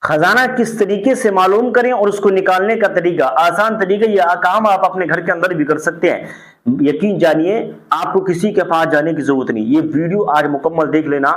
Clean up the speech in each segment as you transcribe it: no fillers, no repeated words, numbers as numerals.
खजाना किस तरीके से मालूम करें और उसको निकालने का तरीका, आसान तरीका, यह काम आप अपने घर के अंदर भी कर सकते हैं। यकीन जानिए, आपको किसी के पास जाने की जरूरत नहीं। ये वीडियो आज मुकम्मल देख लेना।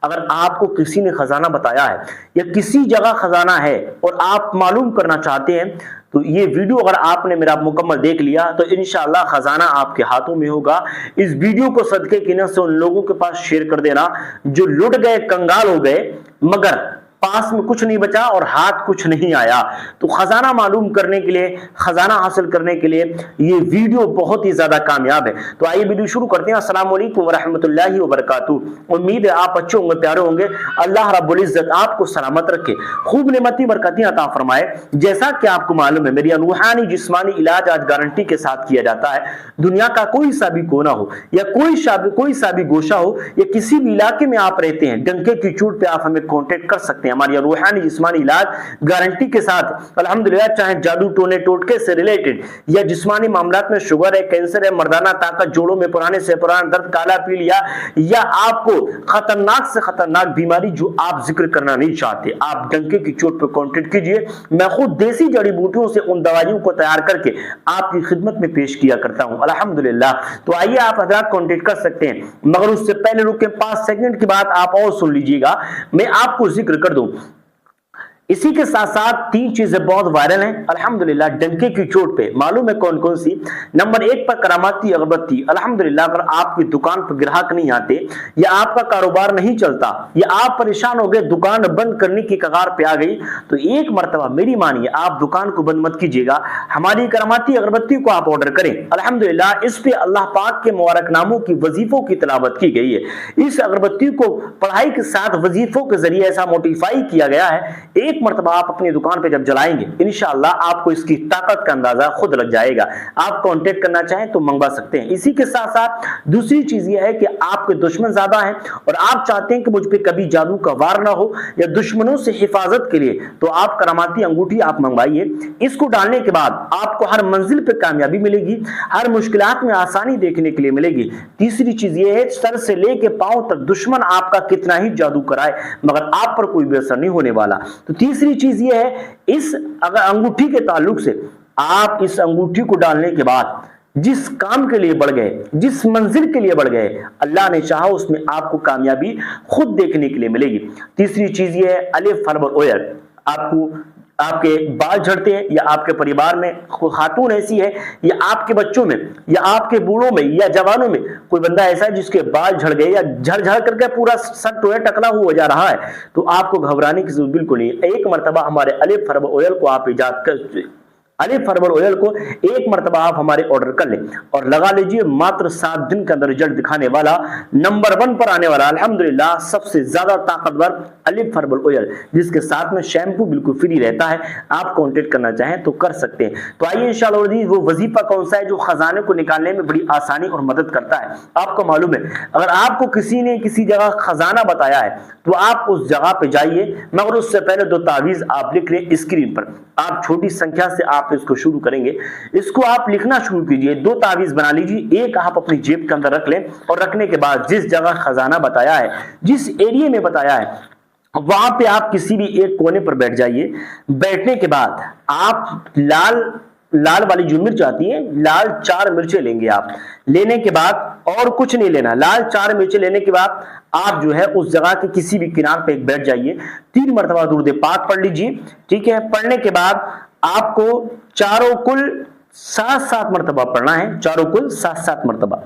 अगर आपको किसी ने खजाना बताया है या किसी जगह खजाना है और आप मालूम करना चाहते हैं, तो ये वीडियो अगर आपने मेरा मुकम्मल देख लिया तो इंशाअल्लाह खजाना आपके हाथों में होगा। इस वीडियो को सदके की नियत से उन लोगों के पास शेयर कर देना जो लुट गए, कंगाल हो गए, मगर पास में कुछ नहीं बचा और हाथ कुछ नहीं आया। तो खजाना मालूम करने के लिए, खजाना हासिल करने के लिए ये वीडियो बहुत ही ज्यादा कामयाब है। तो आइए वीडियो शुरू करते हैं। अस्सलाम वालेकुम वरहमतुल्लाहि वबरकातुहू। उम्मीद है आप अच्छे होंगे, प्यारे होंगे। अल्लाह रब्बुल इज्जत आपको सलामत रखे, खूब नेमती बरकतें अता फरमाए। जैसा कि आपको मालूम है, मेरी रूहानी जिस्मानी इलाज आज गारंटी के साथ किया जाता है। दुनिया का कोई सा भी कोना हो या कोई सा भी गोशा हो या किसी भी इलाके में आप रहते हैं, डंके की चोट पे आप हमें कांटेक्ट कर सकते हैं। हमारी रूहानी जिस्मानी इलाज गारंटी के साथ अल्हम्दुलिल्लाह, चाहे जादू टोने टोटके से रिलेटेड या जिस्मानी मामलात में शुगर है, कैंसर है, मर्दाना ताकत, जोड़ों में पुराने से पुराना दर्द, काला पील या आपको खतरनाक से खतरनाक बीमारी जो आप जिक्र करना नहीं चाहते, आप डंके की चोट पर कांटेक्ट कीजिए। मैं खुद देसी जड़ी बूटियों से उन दवाइयों को तैयार करके आपकी खिदमत में पेश किया करता हूं अल्हम्दुलिल्लाह। तो आइए आप हजरात कांटेक्ट कर सकते हैं, मगर उससे पहले रुके 5 सेकंड की बात आप और सुन लीजिएगा, मैं आपको जिक्र कर दूं। इसी के साथ साथ 3 चीजें बहुत वायरल हैं अल्हम्दुलिल्लाह डंके की चोट पे। मालूम है कौन कौन सी? नंबर 1 पर करामाती अगरबत्ती। अल्हम्दुलिल्लाह, अगर आपकी दुकान पर ग्राहक नहीं आते या आपका कारोबार नहीं चलता या आप परेशान हो गए, दुकान बंद करने की कगार पे आ गई, तो एक मरतबा मेरी मानिए, आप दुकान को बंद मत कीजिएगा, हमारी करामाती अगरबत्ती को आप ऑर्डर करें। अल्हम्दुलिल्लाह, इस पे अल्लाह पाक के मुबारक नामों की वजीफों की तिलावत की गई है। इस अगरबत्ती को पढ़ाई के साथ वजीफों के जरिए ऐसा मोटिफाई किया गया है, एक मरतबा आप अपनी दुकान पे जब जलाएंगे इंशाअल्लाह आपको इसकी ताकत का अंदाजा खुद लग जाएगा। आप कांटेक्ट करना चाहें तो मंगवा सकते हैं। इसी के साथ साथ दूसरी चीज यह है कि आपके दुश्मन ज्यादा हैं और आप चाहते हैं कि मुझ पे कभी जादू का वार ना हो या दुश्मनों से हिफाजत के लिए, तो आप करामाती अंगूठी आप मंगवाइए। इसको डालने के बाद आपको हर मंजिल पे कामयाबी मिलेगी, हर मुश्किलात में आसानी देखने के लिए मिलेगी। तीसरी चीज यह है, सर से लेके पांव तक दुश्मन आपका कितना ही जादू कराए मगर आप पर कोई भी असर नहीं होने वाला। तो तीसरी चीज ये है, इस अगर अंगूठी के ताल्लुक से आप इस अंगूठी को डालने के बाद जिस काम के लिए बढ़ गए, जिस मंजिल के लिए बढ़ गए, अल्लाह ने चाहा उसमें आपको कामयाबी खुद देखने के लिए मिलेगी। तीसरी चीज ये है, अलिफ हर्बल ऑयल। आपको आपके बाल झड़ते हैं या आपके परिवार में खातून ऐसी है या आपके बच्चों में या आपके बूढ़ों में या जवानों में कोई बंदा ऐसा है जिसके बाल झड़ गए या झड़ झड़ करके पूरा सर टोया टकला हुआ जा रहा है, तो आपको घबराने की जरूरत बिल्कुल नहीं। एक मरतबा हमारे अलिफ हर्बल ऑयल को आप इजाद कर, अलिफ हर्बल ऑयल को एक मरतबा आप हमारे ऑर्डर कर लें और लगा लीजिए। मात्र 7 दिन के अंदर रिजल्ट दिखाने वाला, नंबर 1 पर आने वाला अल्हम्दुलिल्लाह सबसे ज्यादा ताकतवर अलिफ हर्बल ऑयल, जिसके साथ में शैम्पू बिल्कुल फ्री रहता है। आप कांटेक्ट करना चाहें तो कर सकते हैं। तो आइए इंशाअल्लाह, वो वजीफा कौन सा है जो खजाने को निकालने में बड़ी आसानी और मदद करता है? आपको मालूम है, अगर आपको किसी ने किसी जगह खजाना बताया है तो आप उस जगह पे जाइए, मगर उससे पहले 2 तावीज आप लिख लें स्क्रीन पर। आप छोटी संख्या से आप इसको शुरू करेंगे, इसको आप लिखना शुरू कीजिए। 2 तावीज बना लीजिए, एक आप अपनी जेब के अंदर रख लें और रखने के बाद जिस जगह खजाना बताया है, जिस एरिया में बताया है, वहां पे आप किसी भी एक कोने पर बैठ जाइए। बैठने के बाद आप लाल वाली जो मिर्च आती है, लाल 4 मिर्चें लेंगे आप। लेने के बाद और कुछ नहीं लेना, लाल 4 मिर्चें लेने के बाद आप जो है उस जगह के किसी भी किनार पे बैठ जाइए। 3 मरतबा दुरूद पाक पढ़ लीजिए, ठीक है। पढ़ने के बाद आपको चारों कुल 7-7 मरतबा पढ़ना है, चारों कुल 7-7 मरतबा।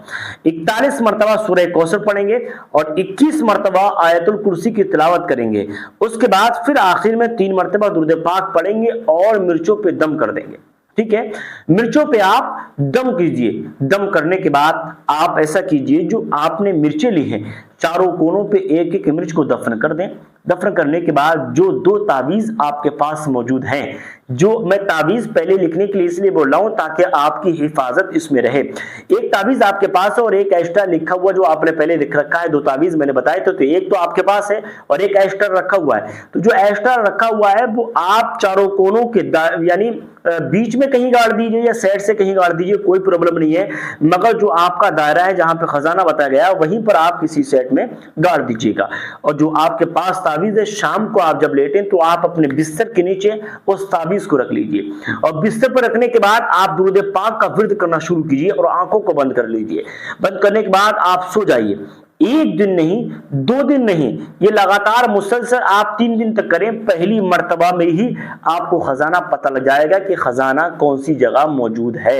41 मरतबा सूरह कौसर पढ़ेंगे और 21 मरतबा आयतुल कुर्सी की तिलावत करेंगे। उसके बाद फिर आखिर में 3 मरतबा दुरूद पाक पढ़ेंगे और मिर्चों पे दम कर देंगे, ठीक है। मिर्चों पे आप दम कीजिए। दम करने के बाद आप ऐसा कीजिए, जो आपने मिर्चें ली हैं चारों कोनों पे एक एक मिर्च को दफन कर दें। दफन करने के बाद जो 2 तावीज आपके पास मौजूद हैं, जो मैं तावीज पहले लिखने के लिए इसलिए बोल रहा हूं ताकि आपकी हिफाजत इसमें रहे। एक तावीज आपके पास है और एक एक्स्ट्रा लिखा हुआ जो आपने पहले लिख रखा है। 2 तावीज मैंने बताए थे, तो एक तो आपके पास है और एक एक्स्ट्रा रखा हुआ है। तो जो एक्स्ट्रा रखा हुआ है वो आप चारों कोनों के यानी बीच में कहीं गाड़ दीजिए या साइड से कहीं गाड़ दीजिए, कोई प्रॉब्लम नहीं है, मगर जो आपका دائرہ ہے جہاں پہ خزانہ بتایا گیا وہیں پر آپ کسی سیٹ میں گاڑ دیجیے گا. اور جو آپ کے پاس تعویذ ہے شام کو آپ جب لیٹیں تو آپ اپنے بستر کے نیچے اس تعویذ کو رکھ لیجیے اور بستر پر رکھنے کے بعد آپ درود پاک کا ورد کرنا شروع کیجیے اور آنکھوں کو بند کر لیجیے. بند کرنے کے بعد آپ سو جائیے. ایک دن نہیں 2 دن نہیں یہ لگاتار مسلسل آپ 3 دن تک کریں. پہلی مرتبہ میں ہی آپ کو خزانہ پتہ لگ جائے گا کہ خزانہ کون سی جگہ موجود ہے.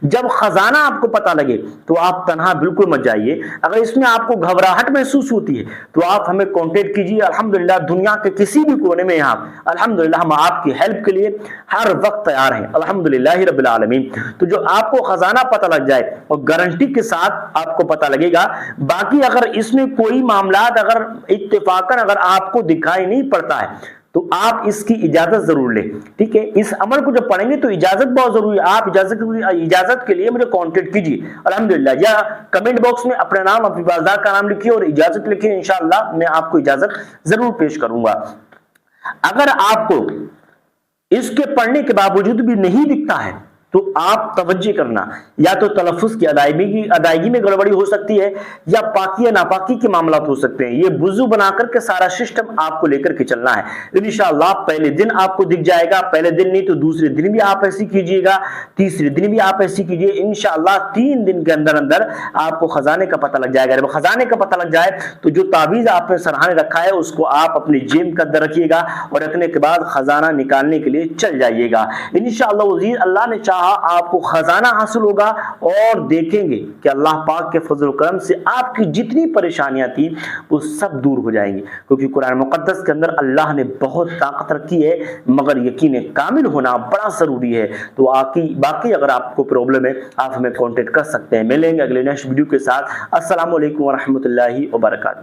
جب خزانہ آپ کو پتہ لگے تو آپ تنہا بالکل مت جائیے. اگر اس میں آپ کو گھبراہٹ محسوس ہوتی ہے تو آپ ہمیں کانٹیکٹ کیجیے. الحمدللہ دنیا کے کسی بھی کونے میں آپ الحمدللہ ہم آپ کی ہیلپ کے لیے ہر وقت تیار ہیں الحمدللہ رب العالمین. تو جو آپ کو خزانہ پتہ لگ جائے اور گارنٹی کے ساتھ آپ کو پتہ لگے گا. باقی اگر اس میں کوئی معاملات اگر اتفاقاً اگر آپ کو دکھائی نہیں پڑتا ہے تو آپ اس کی اجازت ضرور لیں. ٹھیک ہے, اس عمل کو جب پڑھیں گے تو اجازت بہت ضروری ہے. آپ اجازت کے لیے مجھے کانٹیکٹ کیجیے الحمدللہ, یا کمنٹ باکس میں اپنا نام اپنی بازار کا نام لکھیے اور اجازت لکھیے. انشاءاللہ میں آپ کو اجازت ضرور پیش کروں گا. اگر آپ کو اس کے پڑھنے کے باوجود بھی نہیں دکھتا ہے تو آپ توجہ کرنا, یا تو تلفظ کی ادائیگی میں گڑبڑی ہو سکتی ہے یا پاکی یا ناپاکی کے معاملات ہو سکتے ہیں. یہ وضو بنا کر کے سارا سسٹم آپ کو لے کر کے چلنا ہے. انشاءاللہ پہلے دن آپ کو دکھ جائے گا, پہلے دن نہیں تو دوسرے دن بھی آپ ایسی کیجئے گا, تیسرے دن بھی آپ ایسی کیجئے. انشاءاللہ 3 دن کے اندر اندر آپ کو خزانے کا پتہ لگ جائے گا. جب خزانے کا پتہ لگ جائے تو جو تعویذ آپ نے سرہانے رکھا ہے اس کو آپ اپنی جیب کے اندر رکھیے گا اور رکھنے کے بعد خزانہ نکالنے کے لیے چل جائیے گا. انشاءاللہ عزیز اللہ نے چاہا آپ کو خزانہ حاصل ہوگا اور دیکھیں گے کہ اللہ پاک کے فضل و کرم سے آپ کی جتنی پریشانیاں تھیں وہ سب دور ہو جائیں گی. کیونکہ قرآن مقدس کے اندر اللہ نے بہت طاقت رکھی ہے, مگر یقین کامل ہونا بڑا ضروری ہے. تو باقی اگر آپ کو پرابلم ہے آپ ہمیں کانٹیکٹ کر سکتے ہیں. ملیں گے اگلے نیکسٹ ویڈیو کے ساتھ. السلام علیکم ورحمۃ اللہ وبرکاتہ.